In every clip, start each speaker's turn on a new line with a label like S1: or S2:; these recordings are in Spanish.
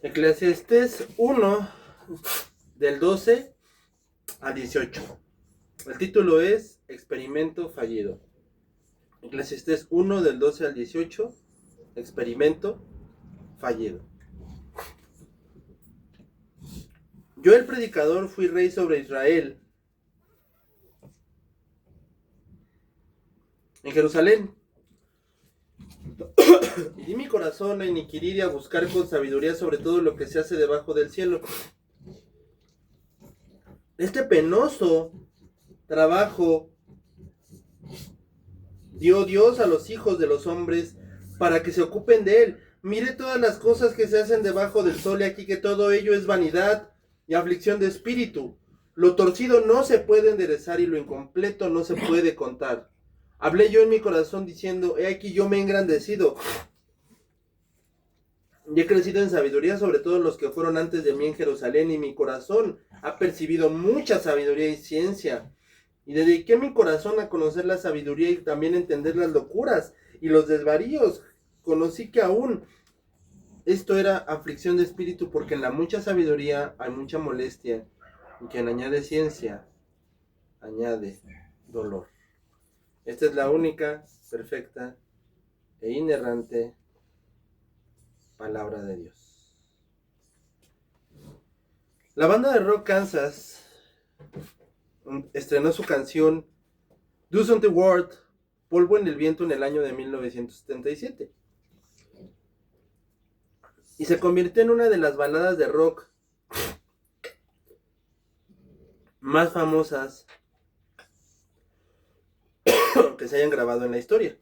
S1: Eclesiastés 1, del 12 al 18. El título es Experimento fallido. Eclesiastés 1, del 12 al 18. Experimento fallido. Yo, el predicador, fui rey sobre Israel, en Jerusalén. Y di mi corazón a inquirir y a buscar con sabiduría sobre todo lo que se hace debajo del cielo. Este penoso trabajo dio Dios a los hijos de los hombres para que se ocupen de él. Mire todas las cosas que se hacen debajo del sol, y aquí que todo ello es vanidad y aflicción de espíritu. Lo torcido no se puede enderezar y lo incompleto no se puede contar. Hablé yo en mi corazón diciendo, he aquí yo me he engrandecido y he crecido en sabiduría sobre todos los que fueron antes de mí en Jerusalén, y mi corazón ha percibido mucha sabiduría y ciencia. Y dediqué mi corazón a conocer la sabiduría y también entender las locuras y los desvaríos. Conocí que aún esto era aflicción de espíritu, porque en la mucha sabiduría hay mucha molestia, y quien añade ciencia, añade dolor. Esta es la única, perfecta e inerrante palabra de Dios. La banda de rock Kansas estrenó su canción Dust on the World, Polvo en el Viento, en el año de 1977. Y se convirtió en una de las baladas de rock más famosas que se hayan grabado en la historia.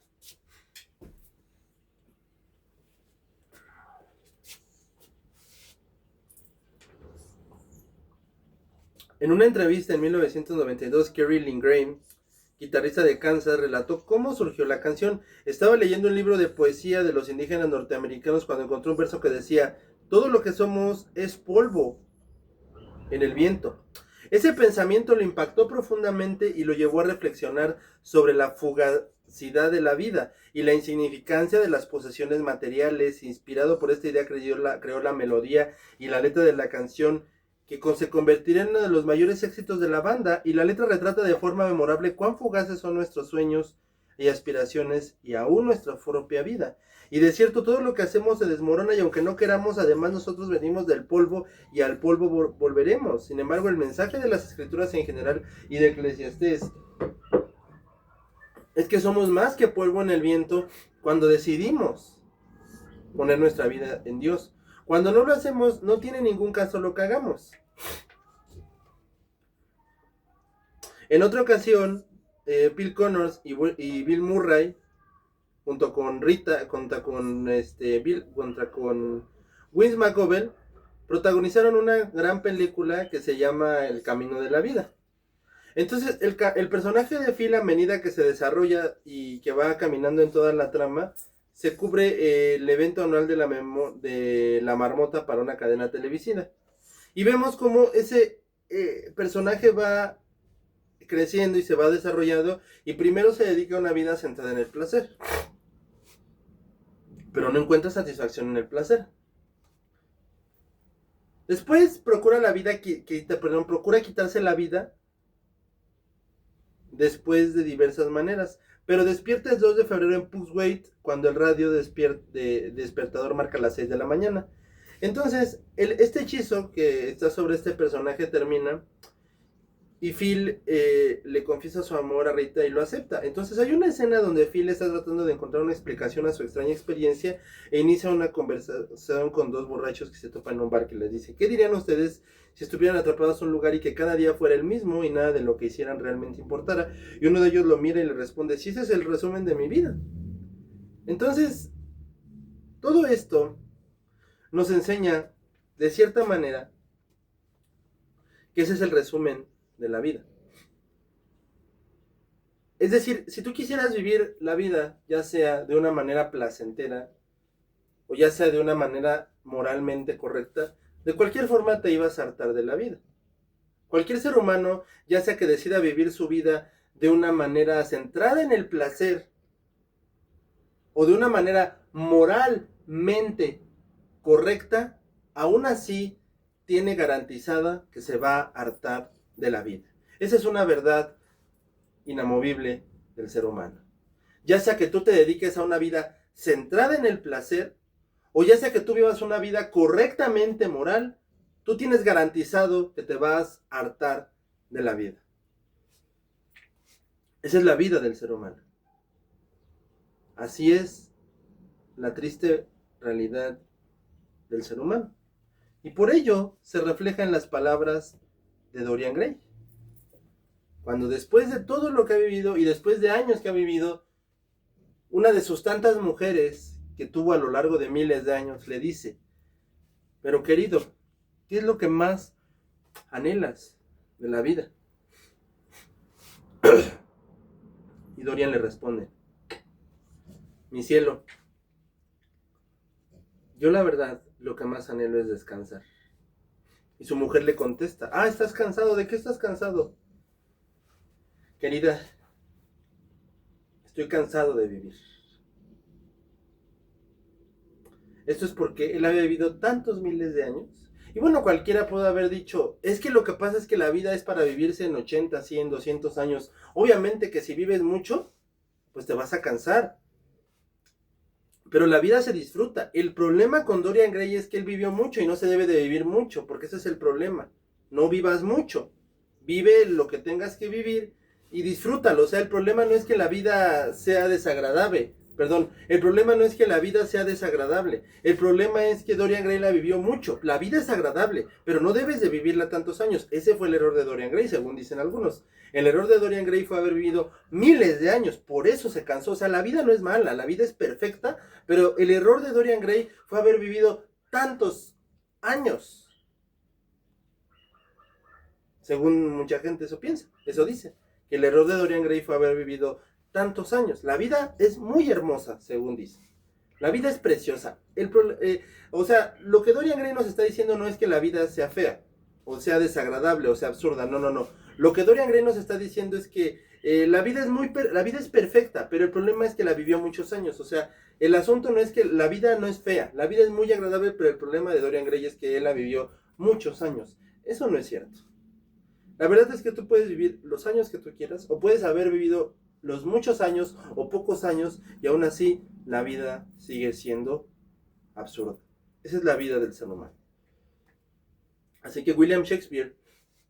S1: En una entrevista en 1992, Kerry Livgren, guitarrista de Kansas, relató cómo surgió la canción. Estaba leyendo un libro de poesía de los indígenas norteamericanos cuando encontró un verso que decía: todo lo que somos es polvo en el viento. Ese pensamiento lo impactó profundamente y lo llevó a reflexionar sobre la fugacidad de la vida y la insignificancia de las posesiones materiales. Inspirado por esta idea, creó la melodía y la letra de la canción, que se convertirá en uno de los mayores éxitos de la banda. Y la letra retrata de forma memorable cuán fugaces son nuestros sueños y aspiraciones, y aún nuestra propia vida. Y de cierto, todo lo que hacemos se desmorona, y aunque no queramos, además nosotros venimos del polvo y al polvo volveremos. Sin embargo, el mensaje de las escrituras en general y de Eclesiastés es que somos más que polvo en el viento cuando decidimos poner nuestra vida en Dios. Cuando no lo hacemos, no tiene ningún caso lo que hagamos. En otra ocasión, Phil Connors y Bill Murray, junto con Vince McGovern, protagonizaron una gran película que se llama El Camino de la Vida. Entonces, el personaje de Phil, a medida que se desarrolla y que va caminando en toda la trama, se cubre el evento anual de la marmota para una cadena televisiva. Y vemos cómo ese personaje va creciendo y se va desarrollando, y primero se dedica a una vida centrada en el placer, pero no encuentra satisfacción en el placer. Después procura quitarse la vida después de diversas maneras, pero despierta el 2 de febrero en Puswade, cuando el radio despertador marca las 6 de la mañana. Entonces, este hechizo que está sobre este personaje termina, y Phil le confiesa su amor a Rita y lo acepta. Entonces hay una escena donde Phil está tratando de encontrar una explicación a su extraña experiencia, e inicia una conversación con dos borrachos que se topan en un bar, que les dice: ¿qué dirían ustedes si estuvieran atrapados en un lugar y que cada día fuera el mismo y nada de lo que hicieran realmente importara? Y uno de ellos lo mira y le responde: sí, ese es el resumen de mi vida. Entonces, todo esto nos enseña, de cierta manera, que ese es el resumen de la vida. Es decir, si tú quisieras vivir la vida, ya sea de una manera placentera o ya sea de una manera moralmente correcta, de cualquier forma te ibas a hartar de la vida. Cualquier ser humano, ya sea que decida vivir su vida de una manera centrada en el placer o de una manera moralmente correcta, aún así tiene garantizada que se va a hartar de la vida. Esa es una verdad inamovible del ser humano. Ya sea que tú te dediques a una vida centrada en el placer, o ya sea que tú vivas una vida correctamente moral, tú tienes garantizado que te vas a hartar de la vida. Esa es la vida del ser humano. Así es la triste realidad del ser humano. Y por ello se refleja en las palabras de Dorian Gray. Cuando después de todo lo que ha vivido y después de años que ha vivido, una de sus tantas mujeres que tuvo a lo largo de miles de años le dice: pero querido, ¿qué es lo que más anhelas de la vida? Y Dorian le responde: mi cielo, yo la verdad lo que más anhelo es descansar. Y su mujer le contesta: ¿estás cansado? ¿De qué estás cansado? Querida, estoy cansado de vivir. Esto es porque él había vivido tantos miles de años. Y bueno, cualquiera puede haber dicho: es que lo que pasa es que la vida es para vivirse en 80, 100, 200 años. Obviamente que si vives mucho, pues te vas a cansar. Pero la vida se disfruta. El problema con Dorian Gray es que él vivió mucho y no se debe de vivir mucho, porque ese es el problema. No vivas mucho. Vive lo que tengas que vivir y disfrútalo. O sea, el problema no es que la vida sea desagradable. Perdón, el problema no es que la vida sea desagradable. El problema es que Dorian Gray la vivió mucho. La vida es agradable, pero no debes de vivirla tantos años. Ese fue el error de Dorian Gray, según dicen algunos. El error de Dorian Gray fue haber vivido miles de años, por eso se cansó. O sea, la vida no es mala, la vida es perfecta, pero el error de Dorian Gray fue haber vivido tantos años. Según mucha gente eso piensa, eso dice, que el error de Dorian Gray fue haber vivido tantos años. La vida es muy hermosa, según dice. La vida es preciosa. O sea, lo que Dorian Gray nos está diciendo no es que la vida sea fea, o sea desagradable, o sea absurda. No, no, no. Lo que Dorian Gray nos está diciendo es que la vida es perfecta, pero el problema es que la vivió muchos años. O sea, el asunto no es que la vida no es fea, la vida es muy agradable, pero el problema de Dorian Gray es que él la vivió muchos años. Eso no es cierto. La verdad es que tú puedes vivir los años que tú quieras, o puedes haber vivido los muchos años o pocos años, y aún así la vida sigue siendo absurda. Esa es la vida del ser humano. Así que William Shakespeare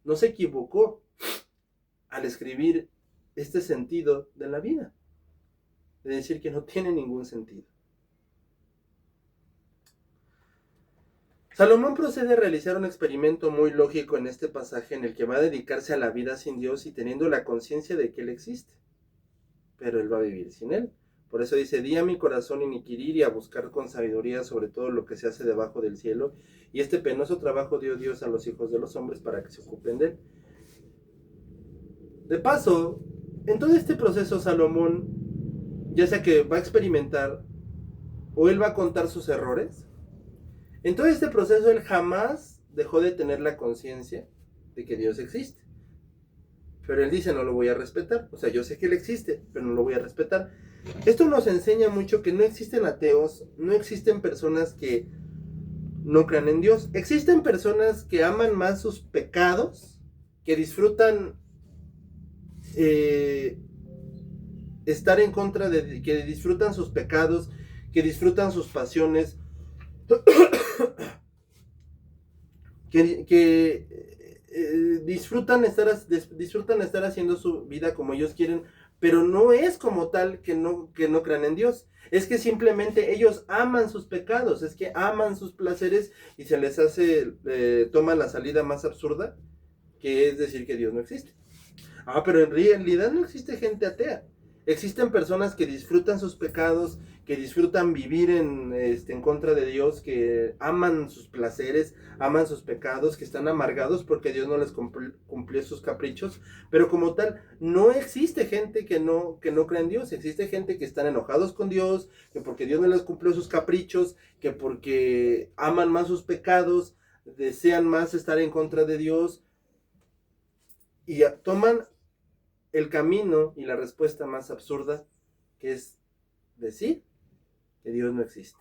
S1: no se equivocó al escribir este sentido de la vida, de decir que no tiene ningún sentido. Salomón procede a realizar un experimento muy lógico en este pasaje, en el que va a dedicarse a la vida sin Dios y teniendo la conciencia de que Él existe, pero Él va a vivir sin Él. Por eso dice: di a mi corazón inquirir y a buscar con sabiduría sobre todo lo que se hace debajo del cielo, y este penoso trabajo dio Dios a los hijos de los hombres para que se ocupen de él. De paso, en todo este proceso Salomón, ya sea que va a experimentar o él va a contar sus errores, en todo este proceso él jamás dejó de tener la conciencia de que Dios existe. Pero él dice: no lo voy a respetar. O sea, yo sé que Él existe, pero no lo voy a respetar. Esto nos enseña mucho que no existen ateos, no existen personas que no crean en Dios. Existen personas que aman más sus pecados, que disfrutan estar en contra de, que disfrutan sus pecados, que disfrutan sus pasiones, que disfrutan estar haciendo su vida como ellos quieren, pero no es como tal que no crean en Dios. Es que simplemente ellos aman sus pecados, es que aman sus placeres y se les hace, toman la salida más absurda, que es decir que Dios no existe. Pero en realidad no existe gente atea. Existen personas que disfrutan sus pecados, que disfrutan vivir en contra de Dios, que aman sus placeres, aman sus pecados, que están amargados porque Dios no les cumplió sus caprichos. Pero como tal, no existe gente que no cree en Dios. Existe gente que están enojados con Dios, que porque Dios no les cumplió sus caprichos, que porque aman más sus pecados, desean más estar en contra de Dios, y toman el camino y la respuesta más absurda, que es decir que Dios no existe.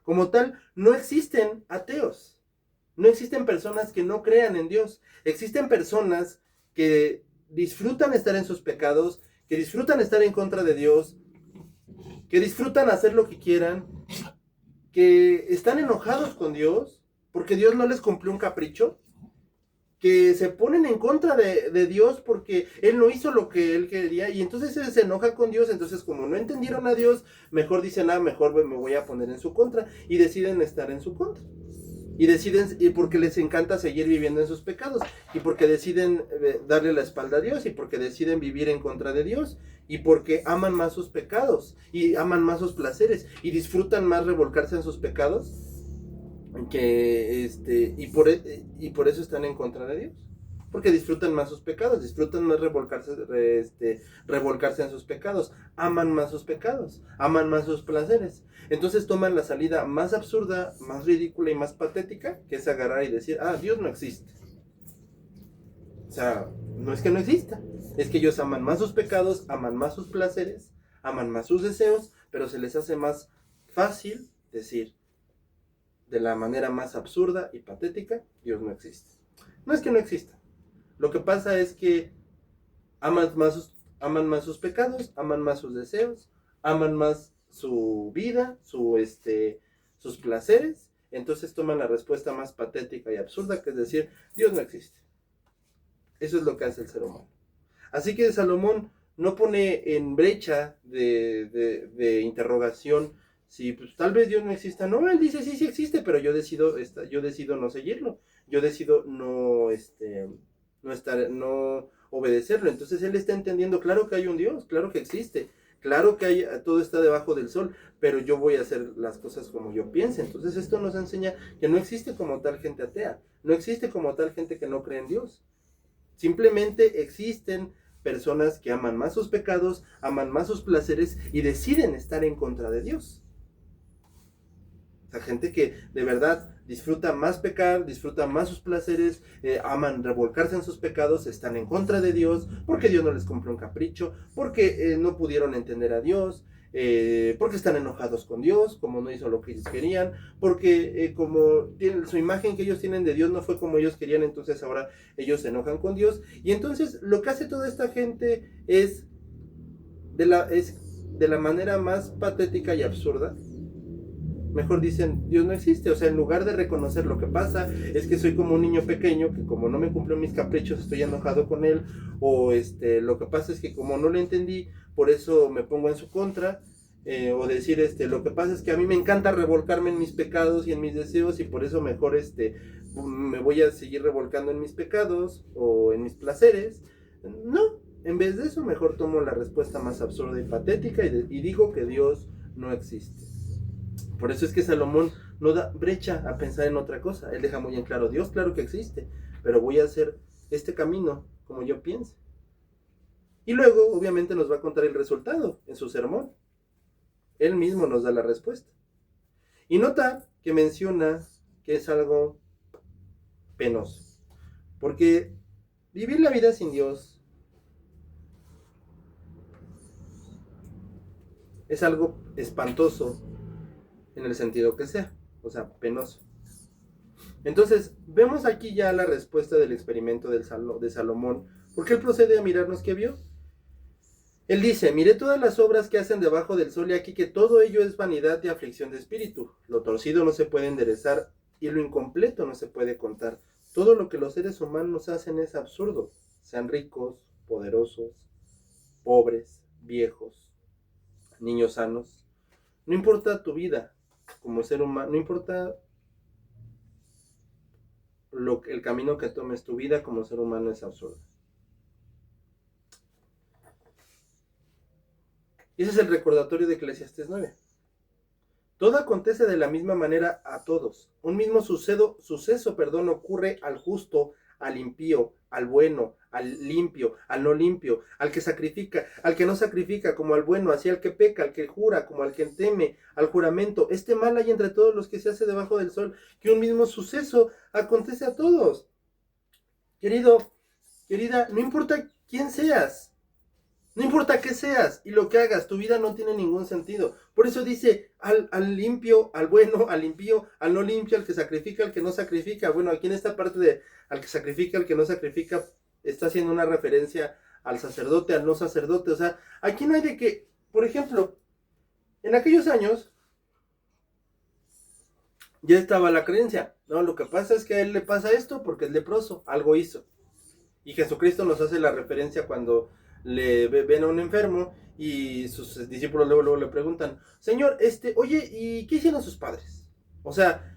S1: Como tal, no existen ateos. No existen personas que no crean en Dios. Existen personas que disfrutan estar en sus pecados, que disfrutan estar en contra de Dios, que disfrutan hacer lo que quieran, que están enojados con Dios porque Dios no les cumplió un capricho, que se ponen en contra de Dios porque Él no hizo lo que Él quería, y entonces se enojan con Dios. Entonces, como no entendieron a Dios, mejor dicen, mejor me voy a poner en su contra, y deciden estar en su contra. Y porque les encanta seguir viviendo en sus pecados, y porque deciden darle la espalda a Dios, y porque deciden vivir en contra de Dios, y porque aman más sus pecados, y aman más sus placeres, y disfrutan más revolcarse en sus pecados, y por eso están en contra de Dios. Porque disfrutan más sus pecados, disfrutan más revolcarse en sus pecados, aman más sus pecados, aman más sus placeres. Entonces toman la salida más absurda, más ridícula y más patética, que es agarrar y decir, Dios no existe. O sea, no es que no exista, es que ellos aman más sus pecados, aman más sus placeres, aman más sus deseos, pero se les hace más fácil decir, de la manera más absurda y patética, Dios no existe. No es que no exista. Lo que pasa es que aman más sus pecados, aman más sus deseos, aman más su vida, sus placeres. Entonces toman la respuesta más patética y absurda, que es decir, Dios no existe. Eso es lo que hace el ser humano. Así que Salomón no pone en brecha de interrogación si pues, tal vez Dios no exista. No, él dice sí existe, pero yo decido no seguirlo. Yo decido no obedecerlo. Entonces él está entendiendo, claro que hay un Dios, claro que existe, claro que todo está debajo del sol, pero yo voy a hacer las cosas como yo piense. Entonces esto nos enseña que no existe como tal gente atea, no existe como tal gente que no cree en Dios. Simplemente existen personas que aman más sus pecados, aman más sus placeres y deciden estar en contra de Dios. O sea, gente que de verdad disfruta más pecar, disfruta más sus placeres, aman revolcarse en sus pecados, están en contra de Dios, porque Dios no les cumplió un capricho, porque no pudieron entender a Dios, porque están enojados con Dios, como no hizo lo que ellos querían, porque como su imagen que ellos tienen de Dios no fue como ellos querían, entonces ahora ellos se enojan con Dios. Y entonces lo que hace toda esta gente es de la manera más patética y absurda. Mejor dicen, Dios no existe. O sea, en lugar de reconocer lo que pasa, es que soy como un niño pequeño, que como no me cumplió mis caprichos, estoy enojado con él, o lo que pasa es que como no lo entendí, por eso me pongo en su contra, o decir, lo que pasa es que a mí me encanta revolcarme en mis pecados y en mis deseos, y por eso mejor, me voy a seguir revolcando en mis pecados, o en mis placeres. No, en vez de eso, mejor tomo la respuesta más absurda y patética, y digo que Dios no existe. Por eso es que Salomón no da brecha a pensar en otra cosa. Él deja muy en claro, Dios claro que existe, pero voy a hacer este camino como yo piense. Y luego, obviamente, nos va a contar el resultado en su sermón. Él mismo nos da la respuesta. Y nota que menciona que es algo penoso. Porque vivir la vida sin Dios es algo espantoso en el sentido que sea, o sea, penoso. Entonces, vemos aquí ya la respuesta del experimento de Salomón, porque él procede a mirarnos qué vio. Él dice, miré todas las obras que hacen debajo del sol, y aquí que todo ello es vanidad y aflicción de espíritu. Lo torcido no se puede enderezar, y lo incompleto no se puede contar. Todo lo que los seres humanos hacen es absurdo, sean ricos, poderosos, pobres, viejos, niños sanos. No importa tu vida como ser humano, no importa el camino que tomes, tu vida como ser humano es absurda. Y ese es el recordatorio de Eclesiastés 9. Todo acontece de la misma manera a todos. Un mismo suceso, ocurre al justo, al impío, al bueno, al limpio, al no limpio, al que sacrifica, al que no sacrifica, como al bueno, así al que peca, al que jura, como al que teme, al juramento. Este mal hay entre todos los que se hace debajo del sol, que un mismo suceso acontece a todos. Querido, querida, no importa quién seas, No importa qué seas y lo que hagas, tu vida no tiene ningún sentido. Por eso dice al limpio, al bueno, al impío, al no limpio, al que sacrifica, al que no sacrifica. Bueno, aquí en esta parte de al que sacrifica, al que no sacrifica, está haciendo una referencia al sacerdote, al no sacerdote. O sea, aquí no hay de que, por ejemplo, en aquellos años ya estaba la creencia. No, lo que pasa es que a él le pasa esto porque es leproso, algo hizo. Y Jesucristo nos hace la referencia cuando le ven a un enfermo y sus discípulos luego le preguntan, Señor, oye, ¿y qué hicieron sus padres? O sea,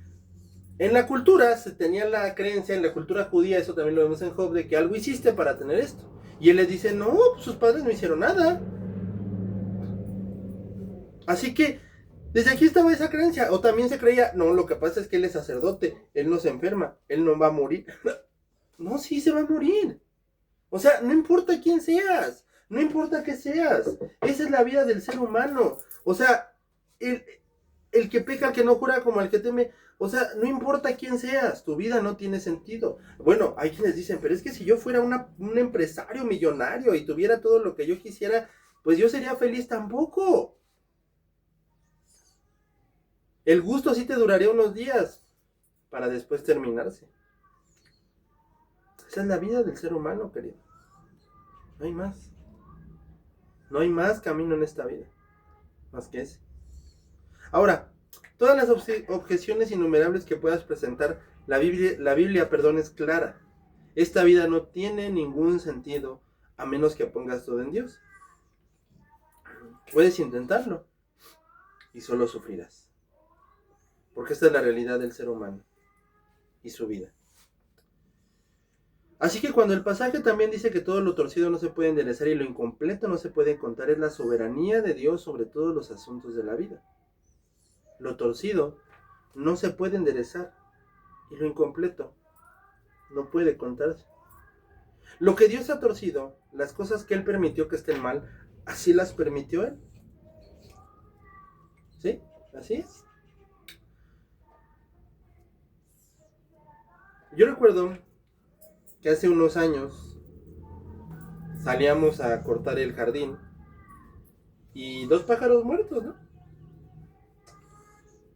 S1: en la cultura se tenía la creencia, en la cultura judía, eso también lo vemos en Job, de que algo hiciste para tener esto. Y él les dice, no, pues sus padres no hicieron nada. Así que, desde aquí estaba esa creencia. O también se creía, no, lo que pasa es que él es sacerdote, él no se enferma, él no va a morir. No, sí se va a morir. O sea, no importa quién seas, no importa qué seas, esa es la vida del ser humano. O sea, el que peca, el que no jura como el que teme, o sea, no importa quién seas, tu vida no tiene sentido. Bueno, hay quienes dicen, pero es que si yo fuera un empresario millonario y tuviera todo lo que yo quisiera, pues yo sería feliz. Tampoco. El gusto sí te duraría unos días para después terminarse. Esa es la vida del ser humano, querido. No hay más. No hay más camino en esta vida. Más que ese. Ahora, todas las objeciones innumerables que puedas presentar, la Biblia, es clara. Esta vida no tiene ningún sentido a menos que pongas todo en Dios. Puedes intentarlo y solo sufrirás. Porque esta es la realidad del ser humano y su vida. Así que cuando el pasaje también dice que todo lo torcido no se puede enderezar y lo incompleto no se puede contar, es la soberanía de Dios sobre todos los asuntos de la vida. Lo torcido no se puede enderezar y lo incompleto no puede contarse. Lo que Dios ha torcido, las cosas que Él permitió que estén mal, así las permitió Él. ¿Sí? Así es. Yo recuerdo que hace unos años salíamos a cortar el jardín y 2 pájaros muertos, ¿no?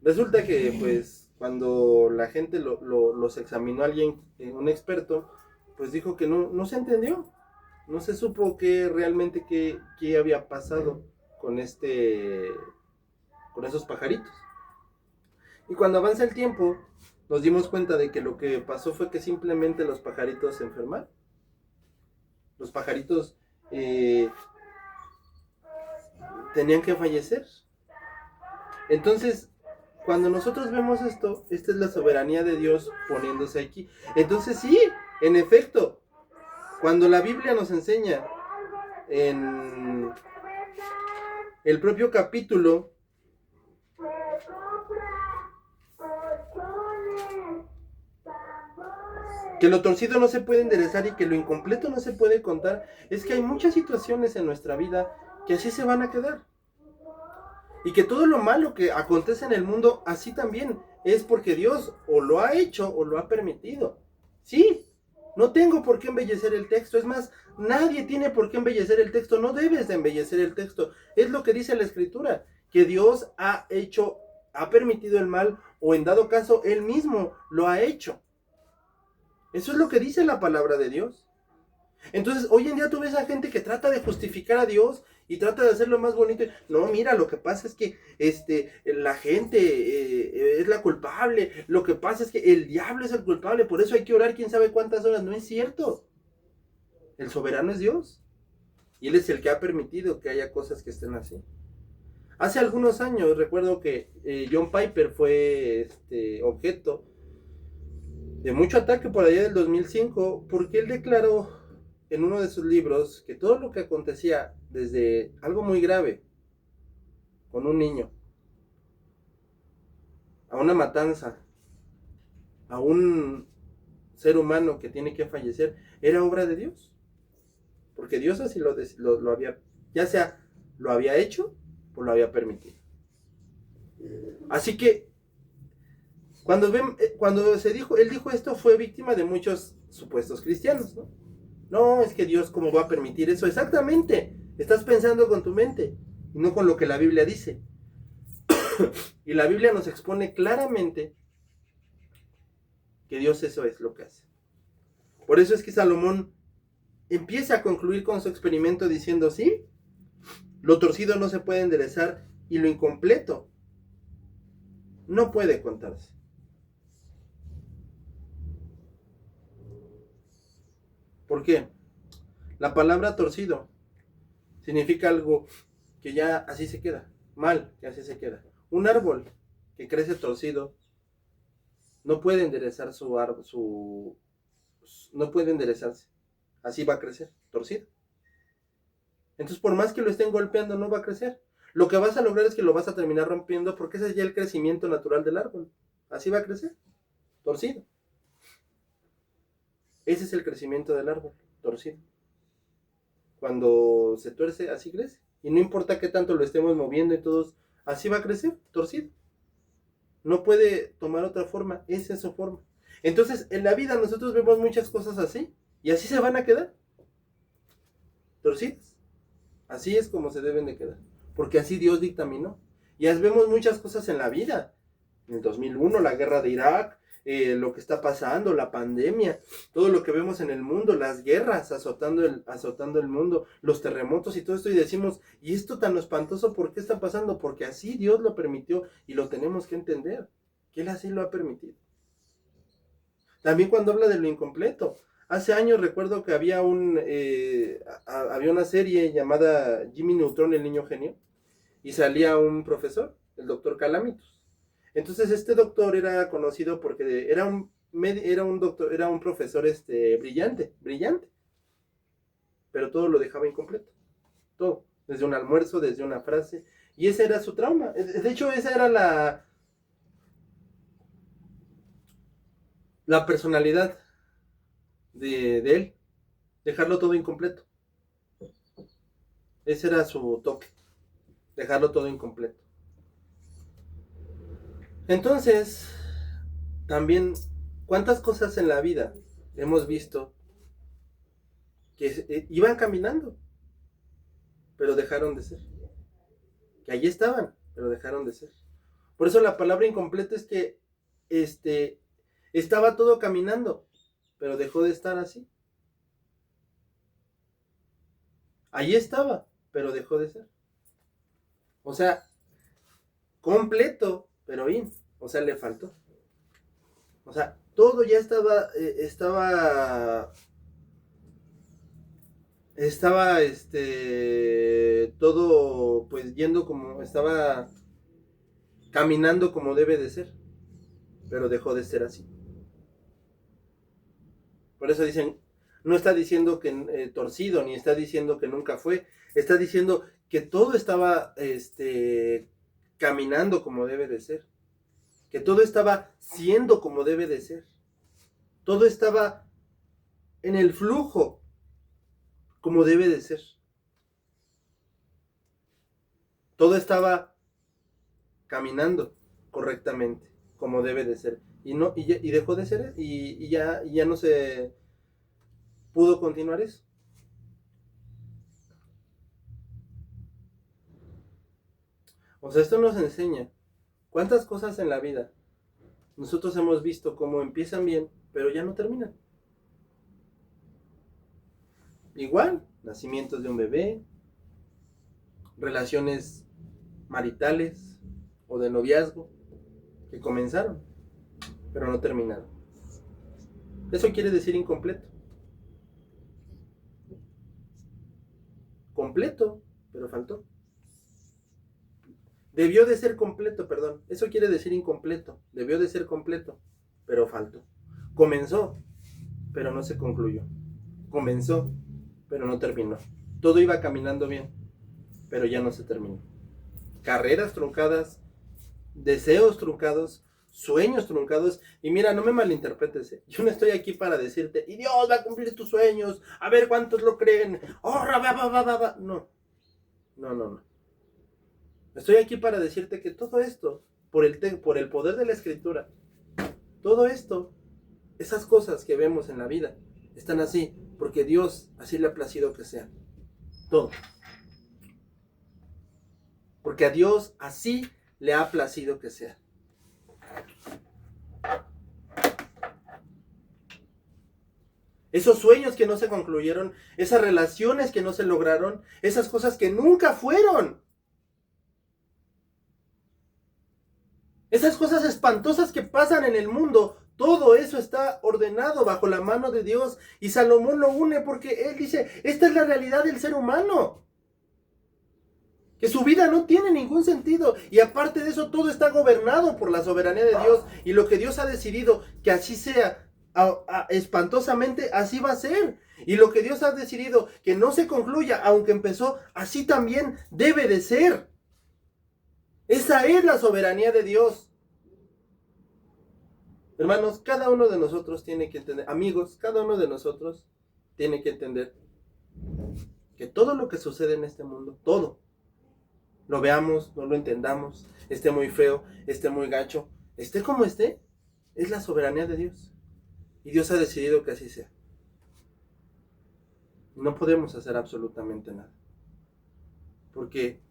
S1: Resulta que pues cuando la gente los examinó alguien, un experto, pues dijo que no se entendió, no se supo realmente qué había pasado con con esos pajaritos. Y cuando avanza el tiempo, nos dimos cuenta de que lo que pasó fue que simplemente los pajaritos se enfermaron. Los pajaritos tenían que fallecer. Entonces, cuando nosotros vemos esto, esta es la soberanía de Dios poniéndose aquí. Entonces sí, en efecto, cuando la Biblia nos enseña en el propio capítulo que lo torcido no se puede enderezar y que lo incompleto no se puede contar, es que hay muchas situaciones en nuestra vida que así se van a quedar. Y que todo lo malo que acontece en el mundo, así también, es porque Dios o lo ha hecho o lo ha permitido. Sí, no tengo por qué embellecer el texto. Es más, nadie tiene por qué embellecer el texto. No debes de embellecer el texto. Es lo que dice la Escritura, que Dios ha permitido el mal, o en dado caso, Él mismo lo ha hecho. Eso es lo que dice la palabra de Dios. Entonces, hoy en día tú ves a gente que trata de justificar a Dios y trata de hacerlo más bonito. No, mira, lo que pasa es que la gente es la culpable. Lo que pasa es que el diablo es el culpable. Por eso hay que orar quién sabe cuántas horas. No es cierto. El soberano es Dios. Y Él es el que ha permitido que haya cosas que estén así. Hace algunos años recuerdo que John Piper fue objeto de mucho ataque por allá del 2005 porque él declaró en uno de sus libros que todo lo que acontecía, desde algo muy grave con un niño, a una matanza, a un ser humano que tiene que fallecer, era obra de Dios, porque Dios así lo había, ya sea lo había hecho o lo había permitido. Así que cuando él dijo esto, fue víctima de muchos supuestos cristianos, ¿no? No, es que Dios cómo va a permitir eso. Exactamente. Estás pensando con tu mente y no con lo que la Biblia dice. Y la Biblia nos expone claramente que Dios eso es lo que hace. Por eso es que Salomón empieza a concluir con su experimento diciendo, sí, lo torcido no se puede enderezar y lo incompleto no puede contarse. ¿Por qué? La palabra torcido significa algo que ya así se queda, mal, que así se queda. Un árbol que crece torcido no puede enderezar su árbol, no puede enderezarse. Así va a crecer, torcido. Entonces, por más que lo estén golpeando, no va a crecer. Lo que vas a lograr es que lo vas a terminar rompiendo porque ese es ya el crecimiento natural del árbol. Así va a crecer, torcido. Ese es el crecimiento del árbol, torcido. Cuando se tuerce, así crece. Y no importa qué tanto lo estemos moviendo y todos, así va a crecer, torcido. No puede tomar otra forma, esa es su forma. Entonces, en la vida nosotros vemos muchas cosas así, y así se van a quedar, torcidas. Así es como se deben de quedar, porque así Dios dictaminó. Y vemos muchas cosas en la vida. En el 2001, la guerra de Irak, lo que está pasando, la pandemia, todo lo que vemos en el mundo, las guerras azotando el mundo, los terremotos y todo esto, y decimos, ¿y esto tan espantoso por qué está pasando? Porque así Dios lo permitió y lo tenemos que entender, que Él así lo ha permitido. También cuando habla de lo incompleto, hace años recuerdo que había una serie llamada Jimmy Neutron, el niño genio, y salía un profesor, el doctor Calamitos. Entonces este doctor era conocido porque era un profesor brillante, pero todo lo dejaba incompleto, todo, desde un almuerzo, desde una frase, y ese era su trauma. De hecho, esa era la personalidad de él, dejarlo todo incompleto. Ese era su toque, dejarlo todo incompleto. Entonces, también, ¿cuántas cosas en la vida hemos visto que iban caminando, pero dejaron de ser? Que allí estaban, pero dejaron de ser. Por eso la palabra incompleto es que estaba todo caminando, pero dejó de estar así. Allí estaba, pero dejó de ser. O sea, completo, pero o sea, le faltó. O sea, todo ya estaba todo pues yendo como estaba, caminando como debe de ser, pero dejó de ser así. Por eso dicen, no está diciendo que torcido, ni está diciendo que nunca fue, está diciendo que todo estaba caminando como debe de ser, que todo estaba siendo como debe de ser, todo estaba en el flujo como debe de ser, todo estaba caminando correctamente como debe de ser, y dejó de ser, y ya no se pudo continuar eso. O sea, esto nos enseña cuántas cosas en la vida nosotros hemos visto cómo empiezan bien, pero ya no terminan. Igual, nacimientos de un bebé, relaciones maritales o de noviazgo que comenzaron, pero no terminaron. Eso quiere decir incompleto. Completo, pero faltó. Debió de ser completo, perdón. Eso quiere decir incompleto. Debió de ser completo, pero faltó. Comenzó, pero no se concluyó. Comenzó, pero no terminó. Todo iba caminando bien, pero ya no se terminó. Carreras truncadas, deseos truncados, sueños truncados. Y mira, no me malinterpretes, yo no estoy aquí para decirte, y Dios va a cumplir tus sueños, a ver cuántos lo creen. Oh, no. Estoy aquí para decirte que todo esto, por el poder de la Escritura, todo esto, esas cosas que vemos en la vida, están así, porque Dios así le ha placido que sean. Todo. porque a Dios así le ha placido que sea. Esos sueños que no se concluyeron, esas relaciones que no se lograron, esas cosas que nunca fueron. Esas cosas espantosas que pasan en el mundo, todo eso está ordenado bajo la mano de Dios. Y Salomón lo une porque él dice, esta es la realidad del ser humano. Que su vida no tiene ningún sentido. Y aparte de eso, todo está gobernado por la soberanía de Dios. Y lo que Dios ha decidido que así sea, espantosamente, así va a ser. Y lo que Dios ha decidido que no se concluya, aunque empezó, así también debe de ser. Esa es la soberanía de Dios. Hermanos, cada uno de nosotros tiene que entender, amigos, cada uno de nosotros tiene que entender que todo lo que sucede en este mundo, todo, lo veamos, no lo entendamos, esté muy feo, esté muy gacho, esté como esté, es la soberanía de Dios. Y Dios ha decidido que así sea. No podemos hacer absolutamente nada. Porque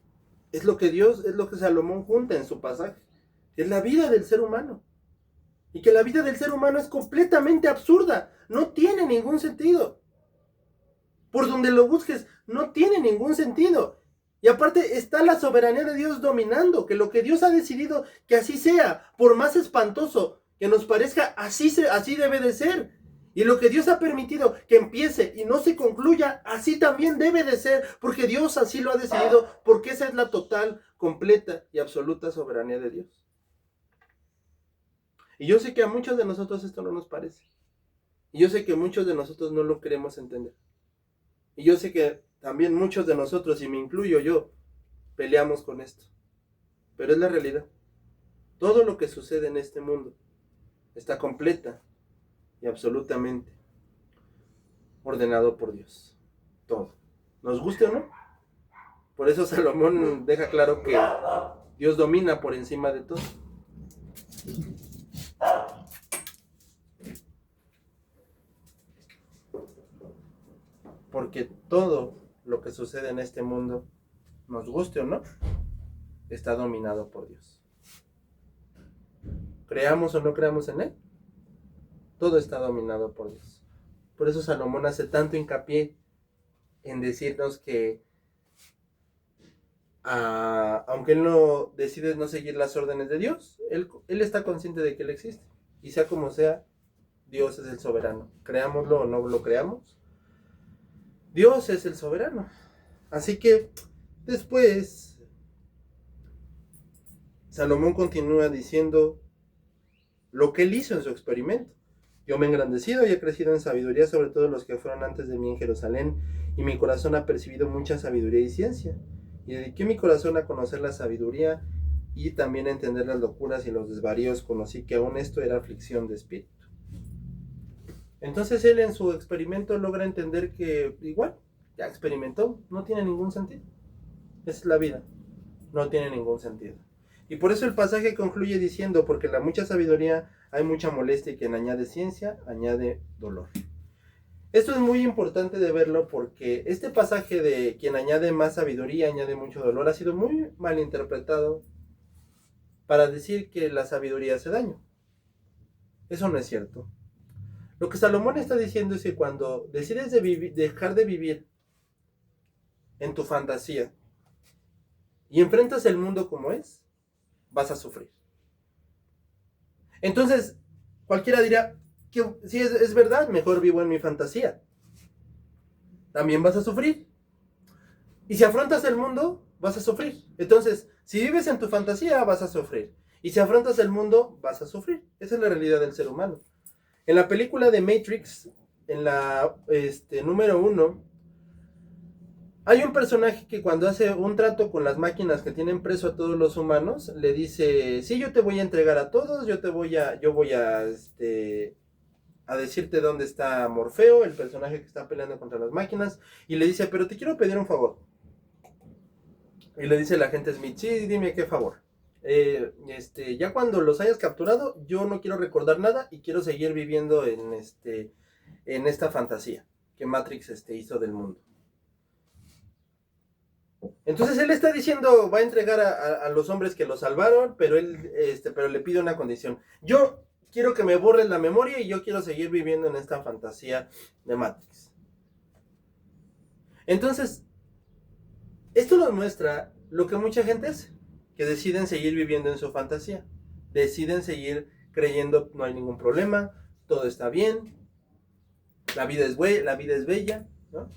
S1: es lo que Dios, es lo que Salomón junta en su pasaje. Es la vida del ser humano. Y que la vida del ser humano es completamente absurda. No tiene ningún sentido. Por donde lo busques, no tiene ningún sentido. Y aparte está la soberanía de Dios dominando. Que lo que Dios ha decidido que así sea, por más espantoso que nos parezca, así debe de ser. Y lo que Dios ha permitido que empiece y no se concluya, así también debe de ser. Porque Dios así lo ha decidido. Porque esa es la total, completa y absoluta soberanía de Dios. Y yo sé que a muchos de nosotros esto no nos parece. Y yo sé que muchos de nosotros no lo queremos entender. Y yo sé que también muchos de nosotros, y me incluyo yo, peleamos con esto. Pero es la realidad. Todo lo que sucede en este mundo está completa y absolutamente ordenado por Dios. Todo. ¿Nos guste o no? Por eso Salomón deja claro que Dios domina por encima de todo. Porque todo lo que sucede en este mundo, nos guste o no, está dominado por Dios. Creamos o no creamos en Él, todo está dominado por Dios. Por eso Salomón hace tanto hincapié en decirnos que aunque Él no decide no seguir las órdenes de Dios, él está consciente de que Él existe. Y sea como sea, Dios es el soberano. Creámoslo o no lo creamos, Dios es el soberano. Así que después Salomón continúa diciendo lo que él hizo en su experimento. Yo me he engrandecido y he crecido en sabiduría sobre todos los que fueron antes de mí en Jerusalén, y mi corazón ha percibido mucha sabiduría y ciencia. Y dediqué mi corazón a conocer la sabiduría y también a entender las locuras y los desvaríos. Conocí que aún esto era aflicción de espíritu. Entonces él en su experimento logra entender que igual, ya experimentó, no tiene ningún sentido. Es la vida, no tiene ningún sentido. Y por eso el pasaje concluye diciendo, porque en la mucha sabiduría hay mucha molestia y quien añade ciencia, añade dolor. Esto es muy importante de verlo porque este pasaje de quien añade más sabiduría, añade mucho dolor, ha sido muy mal interpretado para decir que la sabiduría hace daño. Eso no es cierto. Lo que Salomón está diciendo es que cuando decides dejar de vivir en tu fantasía y enfrentas el mundo como es, vas a sufrir. Entonces, cualquiera dirá que si es verdad, mejor vivo en mi fantasía. También vas a sufrir. Y si afrontas el mundo, vas a sufrir. Entonces, si vives en tu fantasía, vas a sufrir. Y si afrontas el mundo, vas a sufrir. Esa es la realidad del ser humano. En la película de Matrix, en la número 1, hay un personaje que cuando hace un trato con las máquinas que tienen preso a todos los humanos, le dice, sí, yo te voy a entregar a todos, yo voy a decirte dónde está Morfeo, el personaje que está peleando contra las máquinas, y le dice, pero te quiero pedir un favor. Y le dice el agente Smith, sí, dime qué favor. Ya cuando los hayas capturado, yo no quiero recordar nada y quiero seguir viviendo en esta fantasía que Matrix hizo del mundo. Entonces él está diciendo, va a entregar a los hombres que lo salvaron, pero pero le pide una condición. Yo quiero que me borres la memoria y yo quiero seguir viviendo en esta fantasía de Matrix. Entonces, esto nos muestra lo que mucha gente hace, que deciden seguir viviendo en su fantasía, deciden seguir creyendo no hay ningún problema, todo está bien, la vida es bella, ¿no?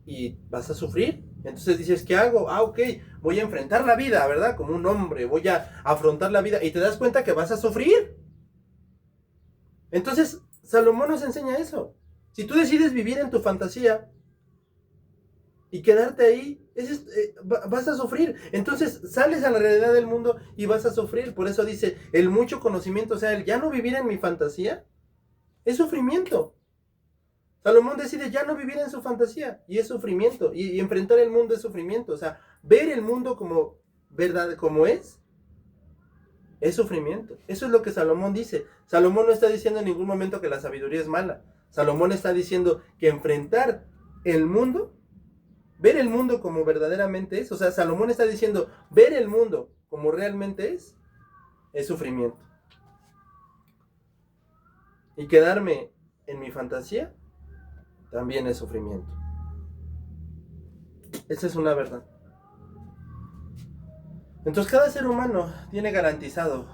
S1: Y vas a sufrir. Entonces dices, ¿qué hago? Ok, voy a enfrentar la vida, ¿verdad? Como un hombre, voy a afrontar la vida y te das cuenta que vas a sufrir. Entonces, Salomón nos enseña eso. Si tú decides vivir en tu fantasía y quedarte ahí, vas a sufrir. Entonces sales a la realidad del mundo y vas a sufrir. Por eso dice, el mucho conocimiento, o sea, el ya no vivir en mi fantasía, es sufrimiento. Salomón decide ya no vivir en su fantasía y es sufrimiento. Y enfrentar el mundo es sufrimiento. O sea, ver el mundo como verdad, como es sufrimiento. Eso es lo que Salomón dice. Salomón no está diciendo en ningún momento que la sabiduría es mala. Salomón está diciendo que enfrentar el mundo, ver el mundo como verdaderamente es. O sea, Salomón está diciendo ver el mundo como realmente es sufrimiento. Y quedarme en mi fantasía también es sufrimiento. Esa es una verdad. Entonces cada ser humano tiene garantizado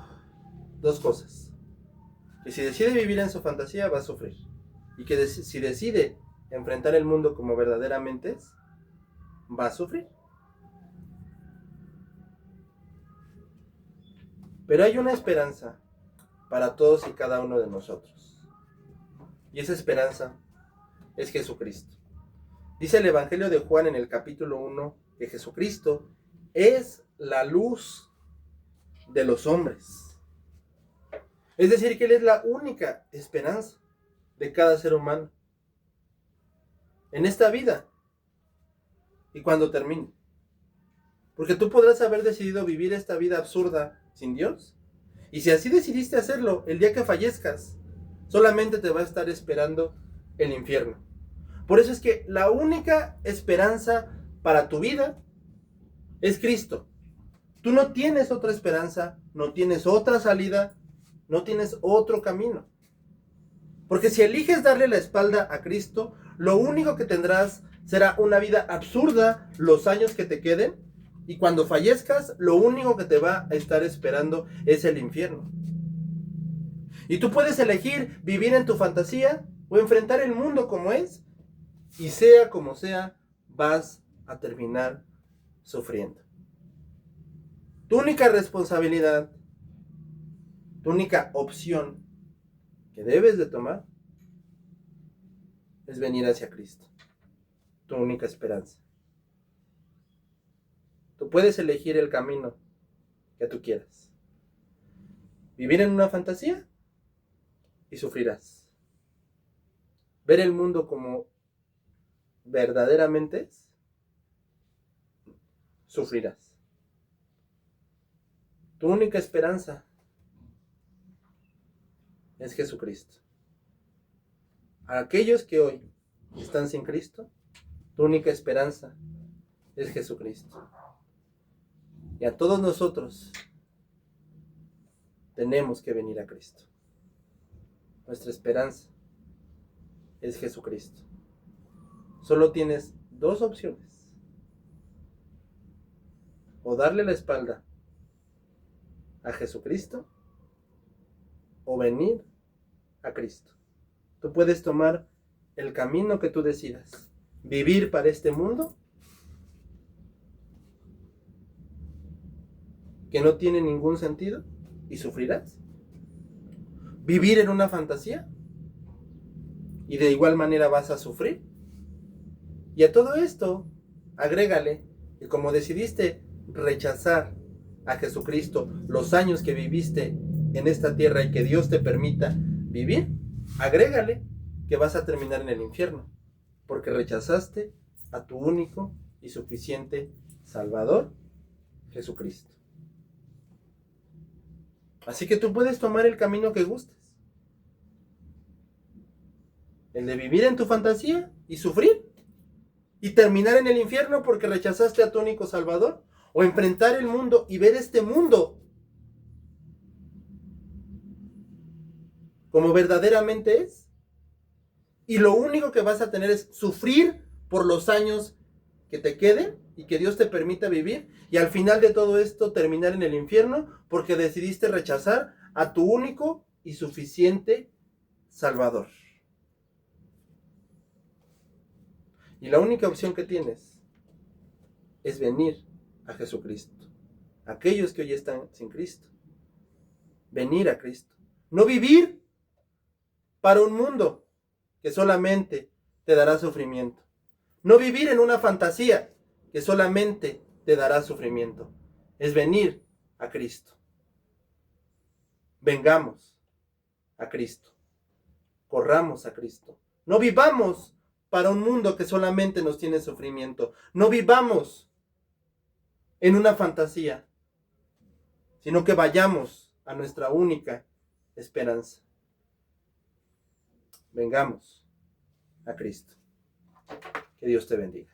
S1: dos cosas. Que si decide vivir en su fantasía va a sufrir. Y que si decide enfrentar el mundo como verdaderamente es, va a sufrir. Pero hay una esperanza para todos y cada uno de nosotros. Y esa esperanza es Jesucristo. Dice el Evangelio de Juan en el capítulo 1 que Jesucristo es la luz de los hombres. Es decir, que Él es la única esperanza de cada ser humano en esta vida y cuando termine. Porque tú podrás haber decidido vivir esta vida absurda sin Dios. Y si así decidiste hacerlo, el día que fallezcas, solamente te va a estar esperando el infierno. Por eso es que la única esperanza para tu vida es Cristo. Tú no tienes otra esperanza, no tienes otra salida, no tienes otro camino. Porque si eliges darle la espalda a Cristo, lo único que tendrás será una vida absurda los años que te queden. Y cuando fallezcas, lo único que te va a estar esperando es el infierno. Y tú puedes elegir vivir en tu fantasía o enfrentar el mundo como es. Y sea como sea, vas a terminar sufriendo. Tu única responsabilidad, tu única opción que debes de tomar es venir hacia Cristo. Tu única esperanza. Tú puedes elegir el camino que tú quieras. Vivir en una fantasía y sufrirás. Ver el mundo como verdaderamente es, sufrirás. Tu única esperanza es Jesucristo. A aquellos que hoy están sin Cristo, tu única esperanza es Jesucristo. Y a todos nosotros tenemos que venir a Cristo. Nuestra esperanza es Jesucristo. Solo tienes dos opciones. O darle la espalda a Jesucristo o venir a Cristo. Tú puedes tomar el camino que tú decidas. Vivir para este mundo que no tiene ningún sentido y sufrirás. Vivir en una fantasía y de igual manera vas a sufrir. Y a todo esto, agrégale que como decidiste rechazar a Jesucristo los años que viviste en esta tierra y que Dios te permita vivir, agrégale que vas a terminar en el infierno, porque rechazaste a tu único y suficiente Salvador, Jesucristo. Así que tú puedes tomar el camino que gustes. El de vivir en tu fantasía y sufrir. y terminar en el infierno porque rechazaste a tu único Salvador? ¿O enfrentar el mundo y ver este mundo como verdaderamente es? Y lo único que vas a tener es sufrir por los años que te queden y que Dios te permita vivir, y al final de todo esto terminar en el infierno porque decidiste rechazar a tu único y suficiente Salvador. Y la única opción que tienes es venir a Jesucristo. Aquellos que hoy están sin Cristo, venir a Cristo. No vivir para un mundo que solamente te dará sufrimiento. No vivir en una fantasía que solamente te dará sufrimiento. Es venir a Cristo. Vengamos a Cristo. Corramos a Cristo. No vivamos para un mundo que solamente nos tiene sufrimiento. No vivamos en una fantasía, sino que vayamos a nuestra única esperanza. Vengamos a Cristo. Que Dios te bendiga.